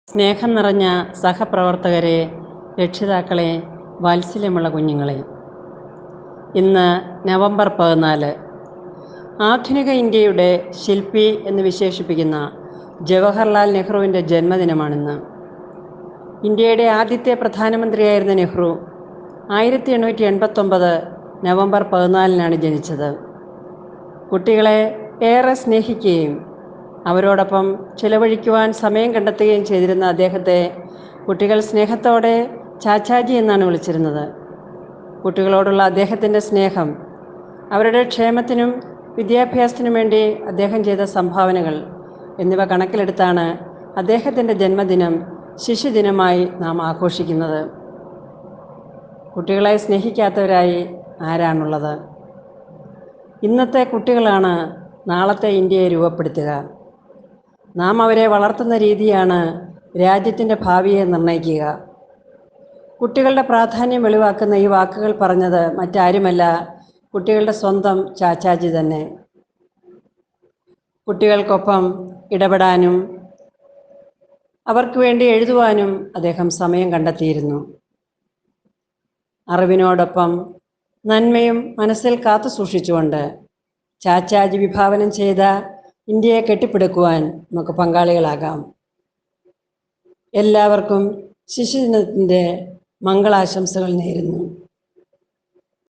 സ്നേഹം നിറഞ്ഞ സഹപ്രവർത്തകരെ, രക്ഷിതാക്കളെ, വാത്സല്യമുള്ള കുഞ്ഞുങ്ങളെ, ഇന്ന് നവംബർ 14 ആധുനിക ഇന്ത്യയുടെ ശില്പി എന്ന് വിശേഷിപ്പിക്കുന്ന ജവഹർലാൽ നെഹ്റുവിൻ്റെ ജന്മദിനമാണിന്ന്. ഇന്ത്യയുടെ ആദ്യത്തെ പ്രധാനമന്ത്രിയായിരുന്ന നെഹ്റു 1889 നവംബർ 14 ജനിച്ചത്. കുട്ടികളെ ഏറെ സ്നേഹിക്കുകയും അവരോടൊപ്പം ചിലവഴിക്കുവാൻ സമയം കണ്ടെത്തുകയും ചെയ്തിരുന്ന അദ്ദേഹത്തെ കുട്ടികൾ സ്നേഹത്തോടെ ചാച്ചാജി എന്നാണ് വിളിച്ചിരുന്നത്. കുട്ടികളോടുള്ള അദ്ദേഹത്തിൻ്റെ സ്നേഹം, അവരുടെ ക്ഷേമത്തിനും വിദ്യാഭ്യാസത്തിനും വേണ്ടി അദ്ദേഹം ചെയ്ത സംഭാവനകൾ എന്നിവ കണക്കിലെടുത്താണ് അദ്ദേഹത്തിൻ്റെ ജന്മദിനം ശിശുദിനമായി നാം ആഘോഷിക്കുന്നത്. കുട്ടികളെ സ്നേഹിക്കാത്തവരായി ആരാണുള്ളത്? ഇന്നത്തെ കുട്ടികളാണ് നാളത്തെ ഇന്ത്യയെ രൂപപ്പെടുത്തുക. നാം അവരെ വളർത്തുന്ന രീതിയാണ് രാജ്യത്തിൻ്റെ ഭാവിയെ നിർണ്ണയിക്കുക. കുട്ടികളുടെ പ്രാധാന്യം വെളിവാക്കുന്ന ഈ വാക്കുകൾ പറഞ്ഞത് മറ്റാരുമല്ല, കുട്ടികളുടെ സ്വന്തം ചാച്ചാജി തന്നെ. കുട്ടികൾക്കൊപ്പം ഇടപെടാനും അവർക്ക് വേണ്ടി എഴുതുവാനും അദ്ദേഹം സമയം കണ്ടെത്തിയിരുന്നു. അറിവിനോടൊപ്പം നന്മയും മനസ്സിൽ കാത്തു സൂക്ഷിച്ചുകൊണ്ട് ചാച്ചാജി വിഭാവനം ചെയ്ത ഇന്ത്യയെ കെട്ടിപ്പടുക്കുവാൻ നമുക്ക് പങ്കാളികളാകാം. എല്ലാവർക്കും ശിശുദിനത്തിൻ്റെ മംഗളാശംസകൾ നേരുന്നു.